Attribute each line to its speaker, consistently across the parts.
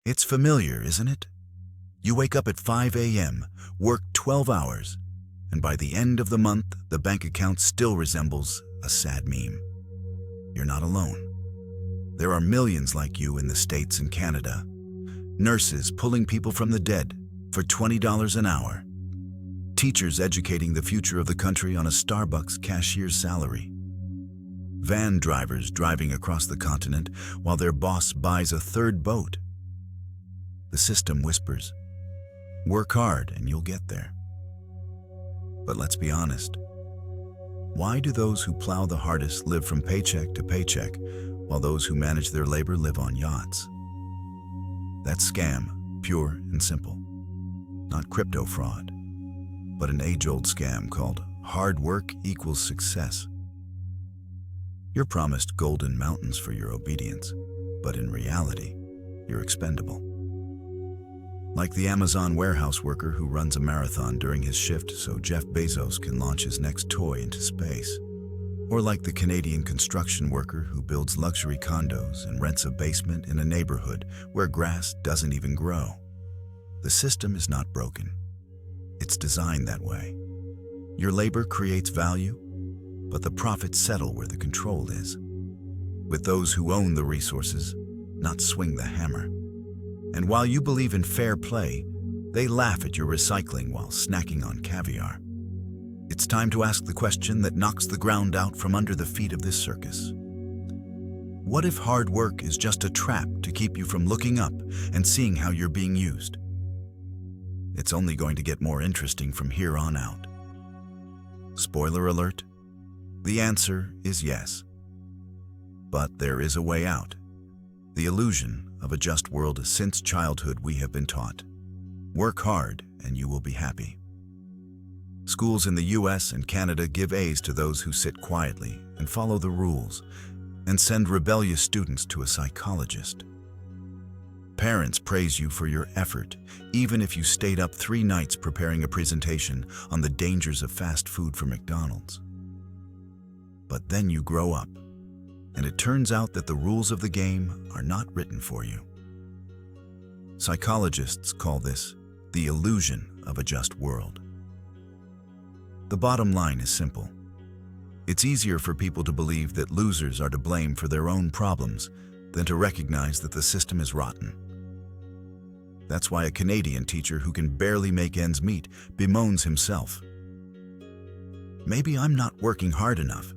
Speaker 1: It's familiar, isn't it? You wake up at 5 a.m., work 12 hours, and by the end of the month, the bank account still resembles a sad meme. You're not alone. There are millions like you in the States and Canada. Nurses pulling people from the dead for $20 an hour. Teachers educating the future of the country on a Starbucks cashier's salary. Van drivers driving across the continent while their boss buys a third boat. The system whispers, work hard and you'll get there. But let's be honest. Why do those who plow the hardest live from paycheck to paycheck, while those who manage their labor live on yachts? That's scam, pure and simple. Not crypto fraud, but an age-old scam called hard work equals success. You're promised golden mountains for your obedience, but in reality, you're expendable. Like the Amazon warehouse worker who runs a marathon during his shift so Jeff Bezos can launch his next toy into space. Or like the Canadian construction worker who builds luxury condos and rents a basement in a neighborhood where grass doesn't even grow. The system is not broken. It's designed that way. Your labor creates value, but the profits settle where the control is. With those who own the resources, not swing the hammer. And while you believe in fair play, they laugh at your recycling while snacking on caviar. It's time to ask the question that knocks the ground out from under the feet of this circus. What if hard work is just a trap to keep you from looking up and seeing how you're being used? It's only going to get more interesting from here on out. Spoiler alert, the answer is yes. But there is a way out. The illusion of a just world. Since childhood we have been taught, work hard and you will be happy. Schools in the US and Canada give A's to those who sit quietly and follow the rules, and send rebellious students to a psychologist. Parents praise you for your effort, even if you stayed up 3 nights preparing a presentation on the dangers of fast food for McDonald's. But then you grow up, and it turns out that the rules of the game are not written for you. Psychologists call this the illusion of a just world. The bottom line is simple. It's easier for people to believe that losers are to blame for their own problems than to recognize that the system is rotten. That's why a Canadian teacher who can barely make ends meet bemoans himself. Maybe I'm not working hard enough.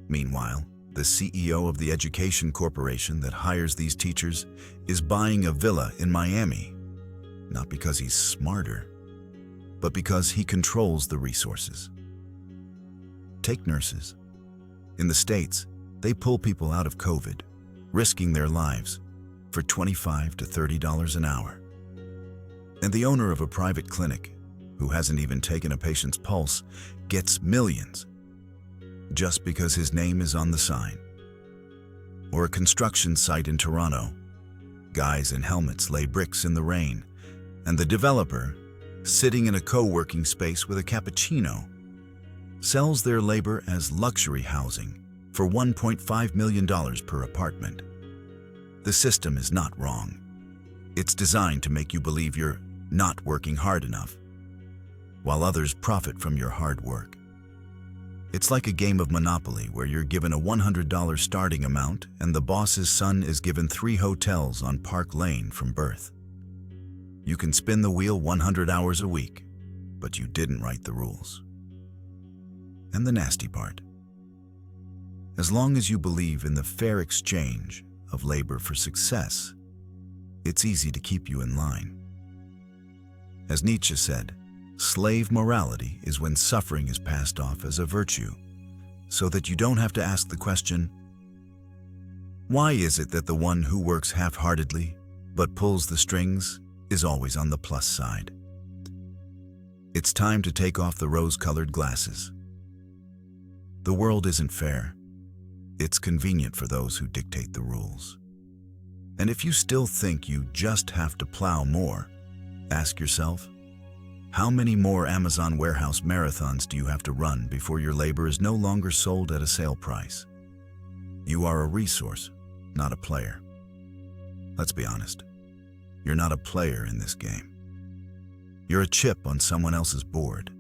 Speaker 1: Meanwhile, the CEO of the education corporation that hires these teachers is buying a villa in Miami, not because he's smarter, but because he controls the resources. Take nurses. In the States, they pull people out of COVID, risking their lives, for $25 to $30 an hour. And the owner of a private clinic, who hasn't even taken a patient's pulse, gets millions just because his name is on the sign. Or a construction site in Toronto. Guys in helmets lay bricks in the rain, and the developer, sitting in a co-working space with a cappuccino, sells their labor as luxury housing for $1.5 million per apartment. The system is not wrong. It's designed to make you believe you're not working hard enough, while others profit from your hard work. It's like a game of Monopoly where you're given a $100 starting amount and the boss's son is given 3 hotels on Park Lane from birth. You can spin the wheel 100 hours a week, but you didn't write the rules. And the nasty part. As long as you believe in the fair exchange of labor for success, it's easy to keep you in line. As Nietzsche said, slave morality is when suffering is passed off as a virtue, so that you don't have to ask the question, why is it that the one who works half-heartedly but pulls the strings is always on the plus side? It's time to take off the rose-colored glasses. The world isn't fair. It's convenient for those who dictate the rules. And if you still think you just have to plow more, ask yourself, how many more Amazon warehouse marathons do you have to run before your labor is no longer sold at a sale price? You are a resource, not a player. Let's be honest. You're not a player in this game. You're a chip on someone else's board.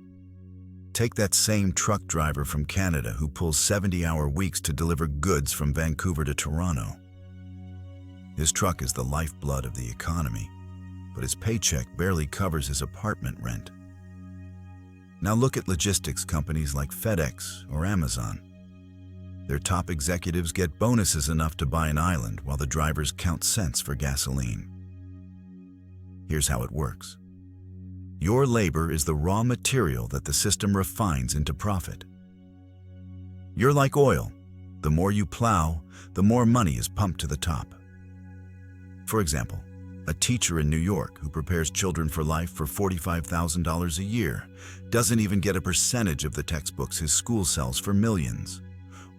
Speaker 1: Take that same truck driver from Canada who pulls 70-hour weeks to deliver goods from Vancouver to Toronto. His truck is the lifeblood of the economy, but his paycheck barely covers his apartment rent. Now look at logistics companies like FedEx or Amazon. Their top executives get bonuses enough to buy an island while the drivers count cents for gasoline. Here's how it works. Your labor is the raw material that the system refines into profit. You're like oil. The more you plow, the more money is pumped to the top. For example, a teacher in New York who prepares children for life for $45,000 a year doesn't even get a percentage of the textbooks his school sells for millions.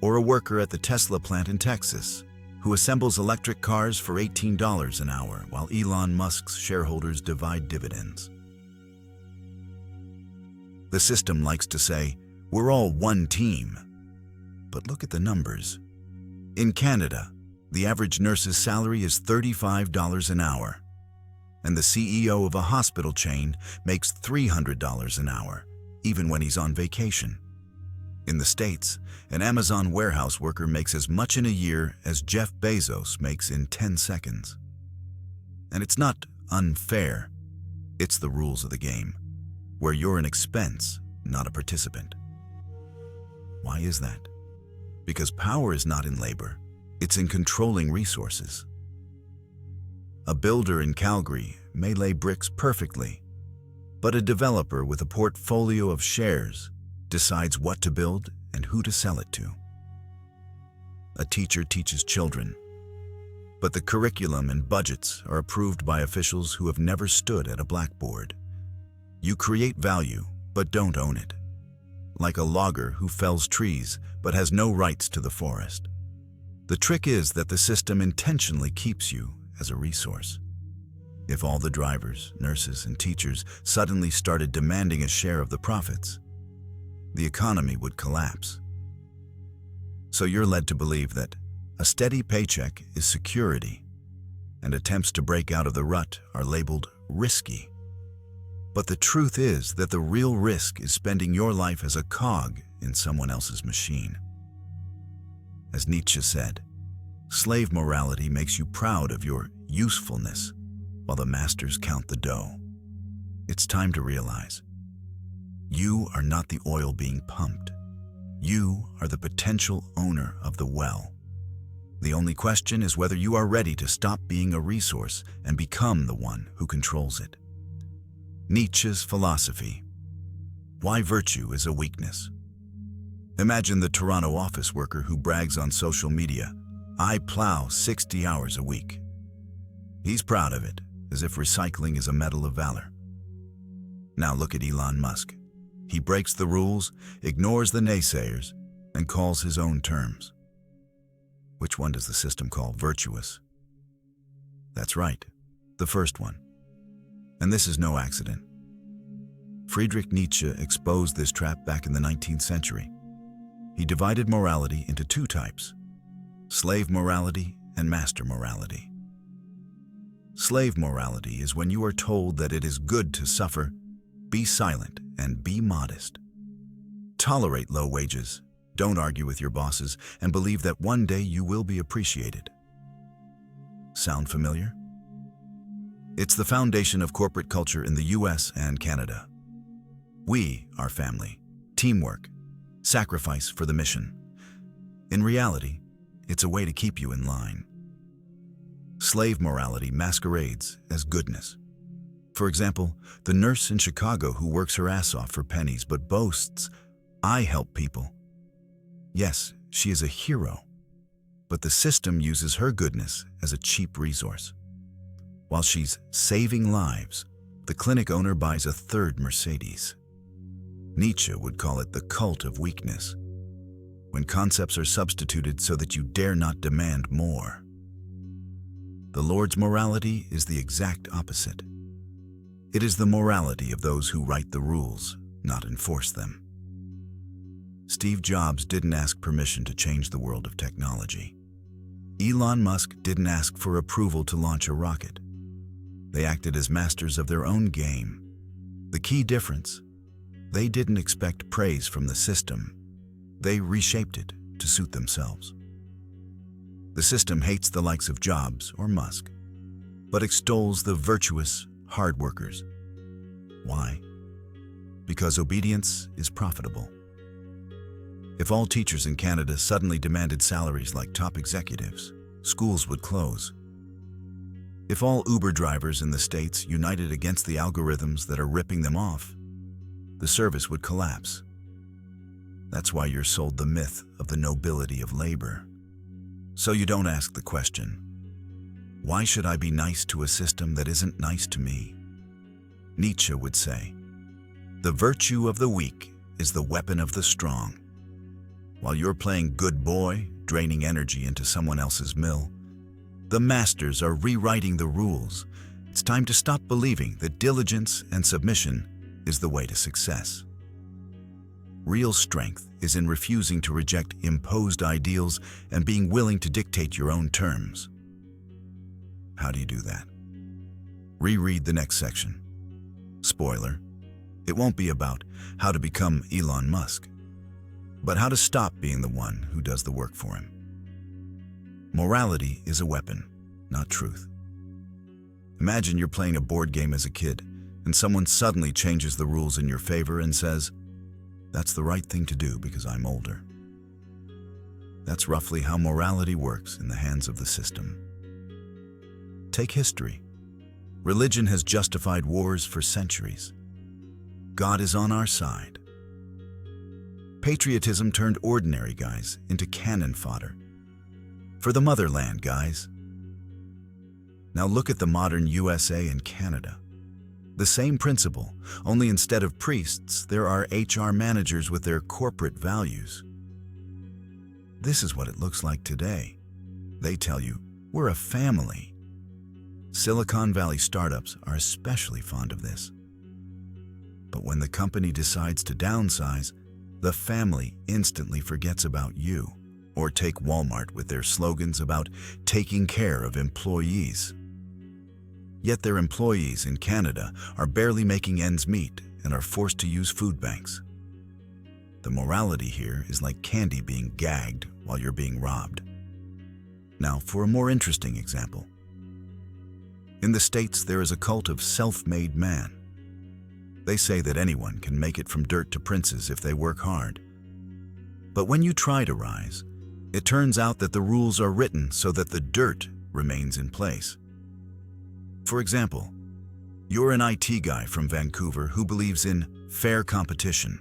Speaker 1: Or a worker at the Tesla plant in Texas who assembles electric cars for $18 an hour while Elon Musk's shareholders divide dividends. The system likes to say, we're all one team. But look at the numbers. In Canada, the average nurse's salary is $35 an hour, and the CEO of a hospital chain makes $300 an hour, even when he's on vacation. In the States, an Amazon warehouse worker makes as much in a year as Jeff Bezos makes in 10 seconds. And it's not unfair. It's the rules of the game, where you're an expense, not a participant. Why is that? Because power is not in labor. It's in controlling resources. A builder in Calgary may lay bricks perfectly, but a developer with a portfolio of shares decides what to build and who to sell it to. A teacher teaches children, but the curriculum and budgets are approved by officials who have never stood at a blackboard. You create value, but don't own it. Like a logger who fells trees but has no rights to the forest. The trick is that the system intentionally keeps you as a resource. If all the drivers, nurses, and teachers suddenly started demanding a share of the profits, the economy would collapse. So you're led to believe that a steady paycheck is security, and attempts to break out of the rut are labeled risky. But the truth is that the real risk is spending your life as a cog in someone else's machine. As Nietzsche said, slave morality makes you proud of your usefulness while the masters count the dough. It's time to realize, you are not the oil being pumped. You are the potential owner of the well. The only question is whether you are ready to stop being a resource and become the one who controls it. Nietzsche's philosophy. Why virtue is a weakness. Imagine the Toronto office worker who brags on social media, I plow 60 hours a week. He's proud of it, as if recycling is a medal of valor. Now look at Elon Musk. He breaks the rules, ignores the naysayers, and calls his own terms. Which one does the system call virtuous? That's right, the first one. And this is no accident. Friedrich Nietzsche exposed this trap back in the 19th century. He divided morality into two types, slave morality and master morality. Slave morality is when you are told that it is good to suffer, be silent, and be modest. Tolerate low wages, don't argue with your bosses, and believe that one day you will be appreciated. Sound familiar? It's the foundation of corporate culture in the US and Canada. We are family, teamwork, sacrifice for the mission. In reality, it's a way to keep you in line. Slave morality masquerades as goodness. For example, the nurse in Chicago who works her ass off for pennies but boasts, I help people. Yes, she is a hero, but the system uses her goodness as a cheap resource. While she's saving lives, the clinic owner buys a third Mercedes. Nietzsche would call it the cult of weakness, when concepts are substituted so that you dare not demand more. The Lord's morality is the exact opposite. It is the morality of those who write the rules, not enforce them. Steve Jobs didn't ask permission to change the world of technology. Elon Musk didn't ask for approval to launch a rocket. They acted as masters of their own game. The key difference: they didn't expect praise from the system. They reshaped it to suit themselves. The system hates the likes of Jobs or Musk, but extols the virtuous, hard workers. Why? Because obedience is profitable. If all teachers in Canada suddenly demanded salaries like top executives, schools would close. If all Uber drivers in the States united against the algorithms that are ripping them off, the service would collapse. That's why you're sold the myth of the nobility of labor. So you don't ask the question, why should I be nice to a system that isn't nice to me? Nietzsche would say, the virtue of the weak is the weapon of the strong. While you're playing good boy, draining energy into someone else's mill, the masters are rewriting the rules. It's time to stop believing that diligence and submission is the way to success. Real strength is in refusing to reject imposed ideals and being willing to dictate your own terms. How do you do that? Reread the next section. Spoiler, it won't be about how to become Elon Musk, but how to stop being the one who does the work for him. Morality is a weapon, not truth. Imagine you're playing a board game as a kid, and someone suddenly changes the rules in your favor and says, "That's the right thing to do because I'm older." That's roughly how morality works in the hands of the system. Take history. Religion has justified wars for centuries. God is on our side. Patriotism turned ordinary guys into cannon fodder. For the motherland, guys. Now look at the modern USA and Canada. The same principle, only instead of priests, there are HR managers with their corporate values. This is what it looks like today. They tell you, we're a family. Silicon Valley startups are especially fond of this. But when the company decides to downsize, the family instantly forgets about you. Or take Walmart with their slogans about taking care of employees. Yet their employees in Canada are barely making ends meet and are forced to use food banks. The morality here is like candy being gagged while you're being robbed. Now, for a more interesting example. In the States, there is a cult of self-made man. They say that anyone can make it from dirt to princes if they work hard. But when you try to rise, it turns out that the rules are written so that the dirt remains in place. For example, you're an IT guy from Vancouver who believes in fair competition.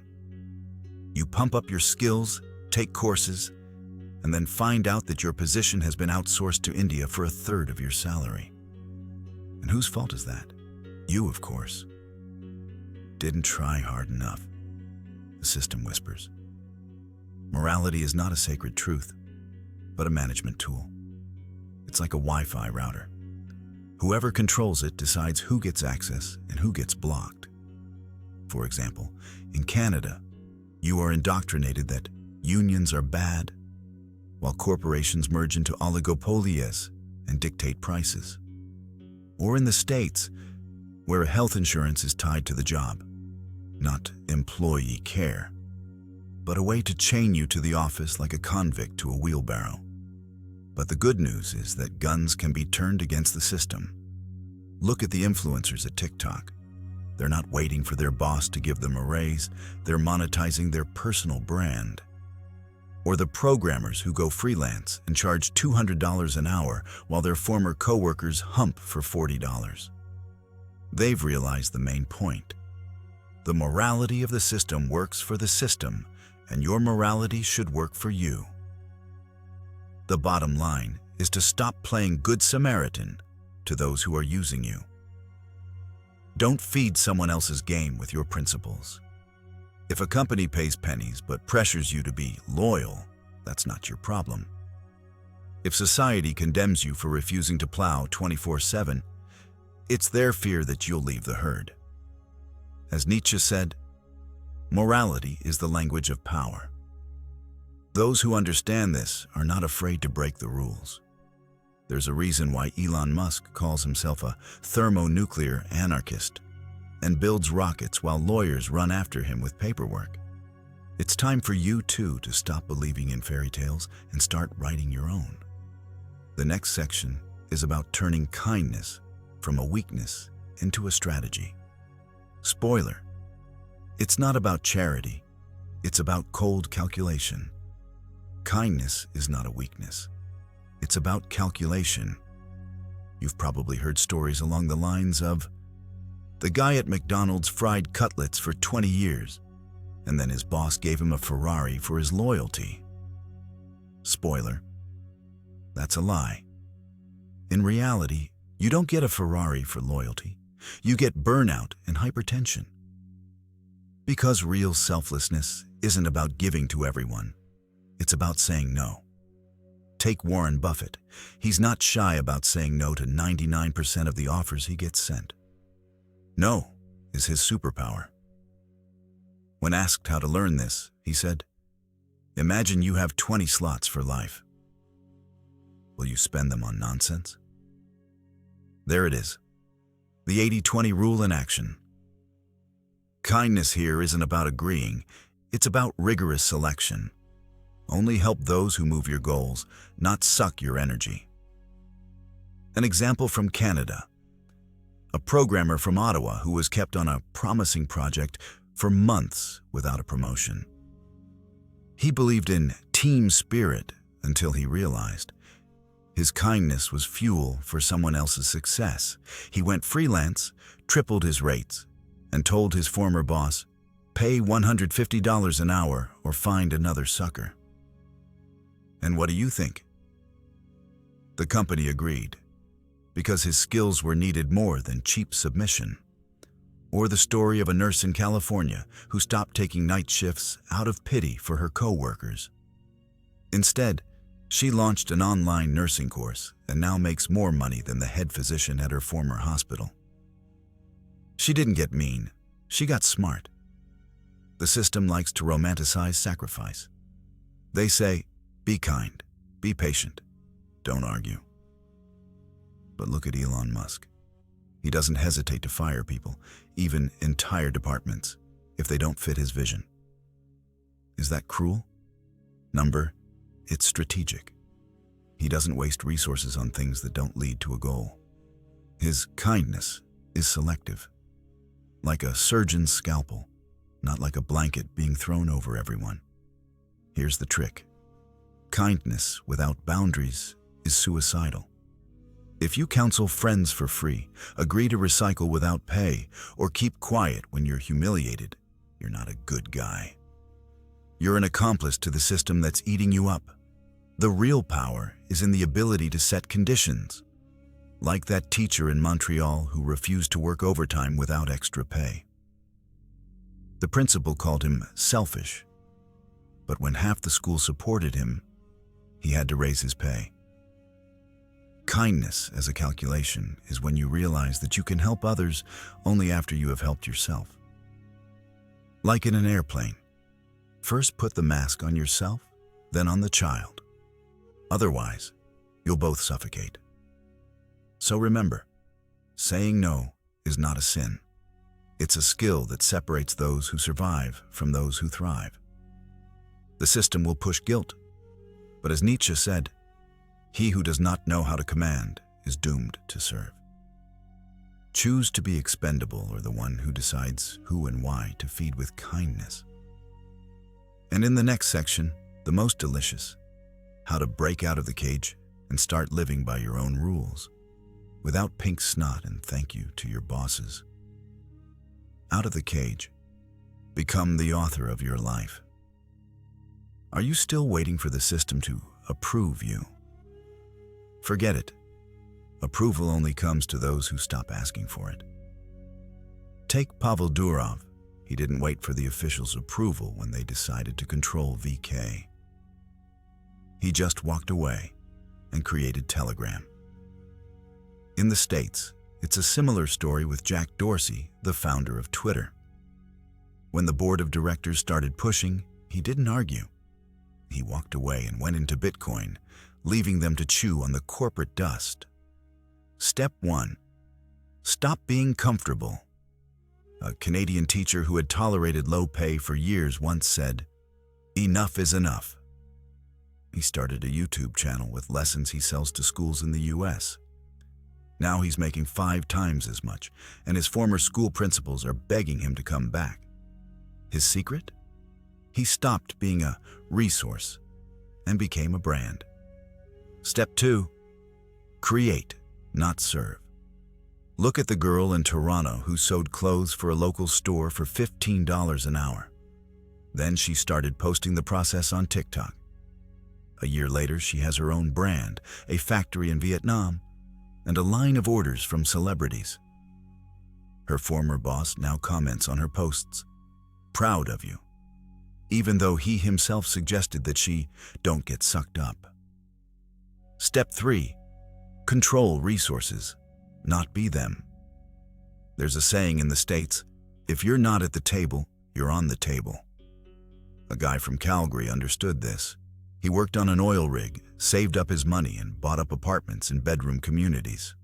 Speaker 1: You pump up your skills, take courses, and then find out that your position has been outsourced to India for a third of your salary. And whose fault is that? You, of course. Didn't try hard enough, the system whispers. Morality is not a sacred truth, but a management tool. It's like a Wi-Fi router. Whoever controls it decides who gets access and who gets blocked. For example, in Canada, you are indoctrinated that unions are bad, while corporations merge into oligopolies and dictate prices. Or in the States, where health insurance is tied to the job, not employee care, but a way to chain you to the office like a convict to a wheelbarrow. But the good news is that guns can be turned against the system. Look at the influencers at TikTok. They're not waiting for their boss to give them a raise, they're monetizing their personal brand. Or the programmers who go freelance and charge $200 an hour while their former coworkers hump for $40. They've realized the main point. The morality of the system works for the system, and your morality should work for you. The bottom line is to stop playing Good Samaritan to those who are using you. Don't feed someone else's game with your principles. If a company pays pennies but pressures you to be loyal, that's not your problem. If society condemns you for refusing to plow 24/7, it's their fear that you'll leave the herd. As Nietzsche said, morality is the language of power. Those who understand this are not afraid to break the rules. There's a reason why Elon Musk calls himself a thermonuclear anarchist and builds rockets while lawyers run after him with paperwork. It's time for you, too, to stop believing in fairy tales and start writing your own. The next section is about turning kindness from a weakness into a strategy. Spoiler: it's not about charity, it's about cold calculation. Kindness is not a weakness. It's about calculation. You've probably heard stories along the lines of, the guy at McDonald's fried cutlets for 20 years, and then his boss gave him a Ferrari for his loyalty. Spoiler: that's a lie. In reality, you don't get a Ferrari for loyalty. You get burnout and hypertension. Because real selflessness isn't about giving to everyone. It's about saying no. Take Warren Buffett. He's not shy about saying no to 99% of the offers he gets sent. No is his superpower. When asked how to learn this, he said, "Imagine you have 20 slots for life. Will you spend them on nonsense?" There it is. The 80-20 rule in action. Kindness here isn't about agreeing, it's about rigorous selection. Only help those who move your goals, not suck your energy. An example from Canada. A programmer from Ottawa who was kept on a promising project for months without a promotion. He believed in team spirit until he realized his kindness was fuel for someone else's success. He went freelance, tripled his rates, and told his former boss, "Pay $150 an hour or find another sucker." And what do you think? The company agreed, because his skills were needed more than cheap submission. Or the story of a nurse in California who stopped taking night shifts out of pity for her co-workers. Instead, she launched an online nursing course and now makes more money than the head physician at her former hospital. She didn't get mean, she got smart. The system likes to romanticize sacrifice. They say, be kind, be patient, don't argue. But look at Elon Musk. He doesn't hesitate to fire people, even entire departments, if they don't fit his vision. Is that cruel? Number, it's strategic. He doesn't waste resources on things that don't lead to a goal. His kindness is selective, like a surgeon's scalpel, not like a blanket being thrown over everyone. Here's the trick. Kindness without boundaries is suicidal. If you counsel friends for free, agree to recycle without pay, or keep quiet when you're humiliated, you're not a good guy. You're an accomplice to the system that's eating you up. The real power is in the ability to set conditions, like that teacher in Montreal who refused to work overtime without extra pay. The principal called him selfish, but when half the school supported him, he had to raise his pay. Kindness as a calculation is when you realize that you can help others only after you have helped yourself. Like in an airplane, first put the mask on yourself, then on the child. Otherwise, you'll both suffocate. So remember, saying no is not a sin. It's a skill that separates those who survive from those who thrive. The system will push guilt, but as Nietzsche said, he who does not know how to command is doomed to serve. Choose to be expendable or the one who decides who and why to feed with kindness. And in the next section, the most delicious, how to break out of the cage and start living by your own rules, without pink snot and thank you to your bosses. Out of the cage, become the author of your life. Are you still waiting for the system to approve you? Forget it. Approval only comes to those who stop asking for it. Take Pavel Durov. He didn't wait for the officials' approval when they decided to control VK. He just walked away and created Telegram. In the States, it's a similar story with Jack Dorsey, the founder of Twitter. When the board of directors started pushing, he didn't argue. He walked away and went into Bitcoin, leaving them to chew on the corporate dust. Step 1. Stop being comfortable. A Canadian teacher who had tolerated low pay for years once said, "Enough is enough." He started a YouTube channel with lessons he sells to schools in the US. Now he's making 5 times as much, and his former school principals are begging him to come back. His secret? He stopped being a resource and became a brand. Step 2. Create, not serve. Look at the girl in Toronto who sewed clothes for a local store for $15 an hour. Then she started posting the process on TikTok. A year later, she has her own brand, a factory in Vietnam, and a line of orders from celebrities. Her former boss now comments on her posts, "Proud of you," even though he himself suggested that she don't get sucked up. Step 3. Control resources, not be them. There's a saying in the States, if you're not at the table, you're on the table. A guy from Calgary understood this. He worked on an oil rig, saved up his money, and bought up apartments in bedroom communities.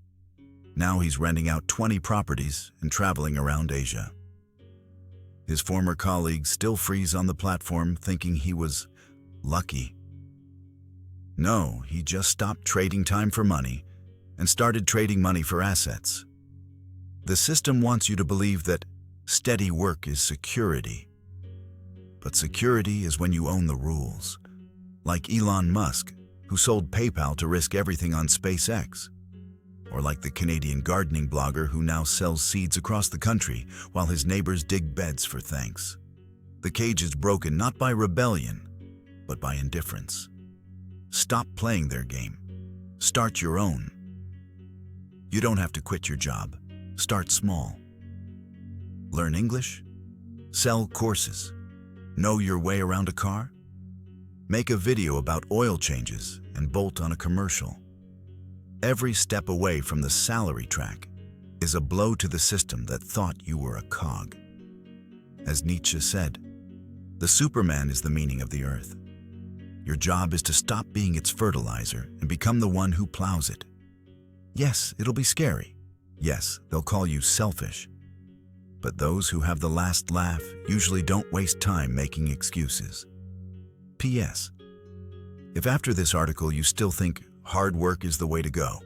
Speaker 1: Now he's renting out 20 properties and traveling around Asia. His former colleagues still freeze on the platform thinking he was lucky. No, he just stopped trading time for money and started trading money for assets. The system wants you to believe that steady work is security. But security is when you own the rules. Like Elon Musk, who sold PayPal to risk everything on SpaceX. Or like the Canadian gardening blogger who now sells seeds across the country while his neighbors dig beds for thanks. The cage is broken not by rebellion, but by indifference. Stop playing their game. Start your own. You don't have to quit your job. Start small. Learn English? Sell courses. Know your way around a car? Make a video about oil changes and bolt on a commercial. Every step away from the salary track is a blow to the system that thought you were a cog. As Nietzsche said, the Superman is the meaning of the earth. Your job is to stop being its fertilizer and become the one who plows it. Yes, it'll be scary. Yes, they'll call you selfish. But those who have the last laugh usually don't waste time making excuses. P.S. If after this article you still think hard work is the way to go,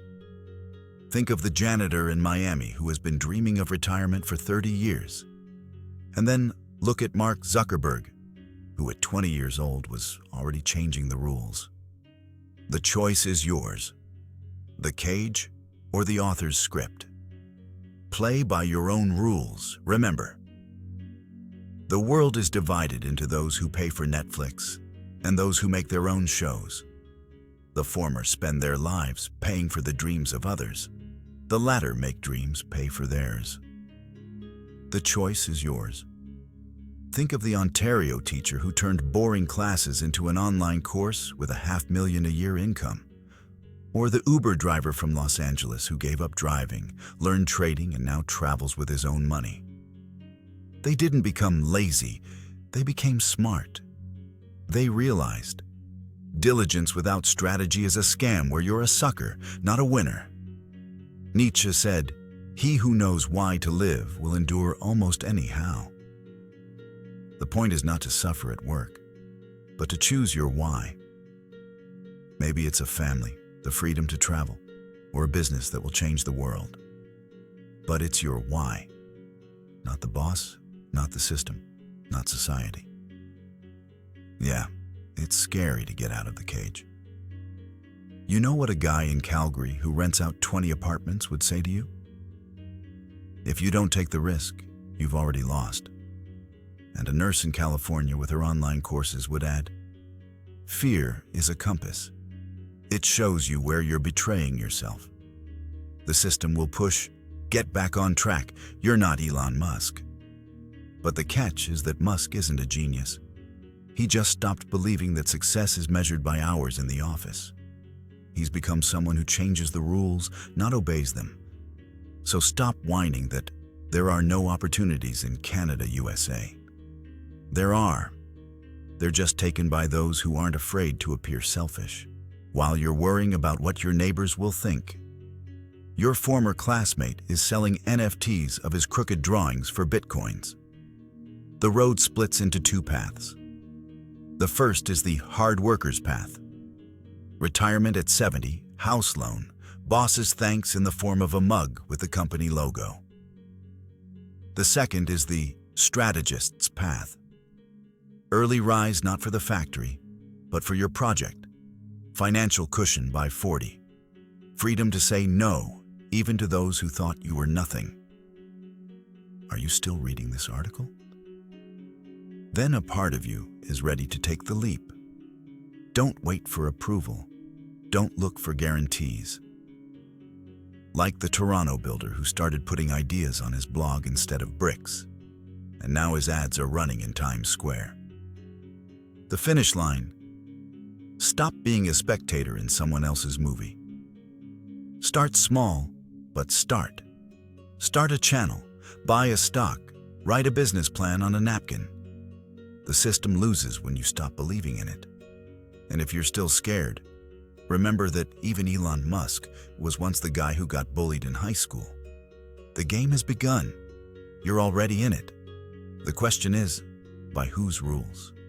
Speaker 1: think of the janitor in Miami who has been dreaming of retirement for 30 years. And then look at Mark Zuckerberg, who at 20 years old was already changing the rules. The choice is yours. The cage or the author's script. Play by your own rules, remember. The world is divided into those who pay for Netflix and those who make their own shows. The former spend their lives paying for the dreams of others. The latter make dreams pay for theirs. The choice is yours. Think of the Ontario teacher who turned boring classes into an online course with $500,000 a year income. Or the Uber driver from Los Angeles who gave up driving, learned trading, and now travels with his own money. They didn't become lazy, they became smart. They realized diligence without strategy is a scam where you're a sucker, not a winner. Nietzsche said, "He who knows why to live will endure almost anyhow." The point is not to suffer at work, but to choose your why. Maybe it's a family, the freedom to travel, or a business that will change the world. But it's your why, not the boss, not the system, not society. Yeah, it's scary to get out of the cage. You know what a guy in Calgary who rents out 20 apartments would say to you? If you don't take the risk, you've already lost. And a nurse in California with her online courses would add, fear is a compass. It shows you where you're betraying yourself. The system will push, get back on track, you're not Elon Musk. But the catch is that Musk isn't a genius. He just stopped believing that success is measured by hours in the office. He's become someone who changes the rules, not obeys them. So stop whining that there are no opportunities in Canada, USA. There are. They're just taken by those who aren't afraid to appear selfish. while you're worrying about what your neighbors will think. Your former classmate is selling NFTs of his crooked drawings for bitcoins. The road splits into two paths. The first is the hard worker's path. Retirement at 70, house loan, boss's thanks in the form of a mug with the company logo. The second is the strategist's path. Early rise not for the factory, but for your project. Financial cushion by 40. Freedom to say no, even to those who thought you were nothing. Are you still reading this article? Then a part of you is ready to take the leap. Don't wait for approval. Don't look for guarantees. Like the Toronto builder who started putting ideas on his blog instead of bricks, and now his ads are running in Times Square. The finish line: stop being a spectator in someone else's movie. Start small, but start. Start a channel, buy a stock, write a business plan on a napkin. The system loses when you stop believing in it. And if you're still scared, remember that even Elon Musk was once the guy who got bullied in high school. The game has begun. You're already in it. The question is, by whose rules?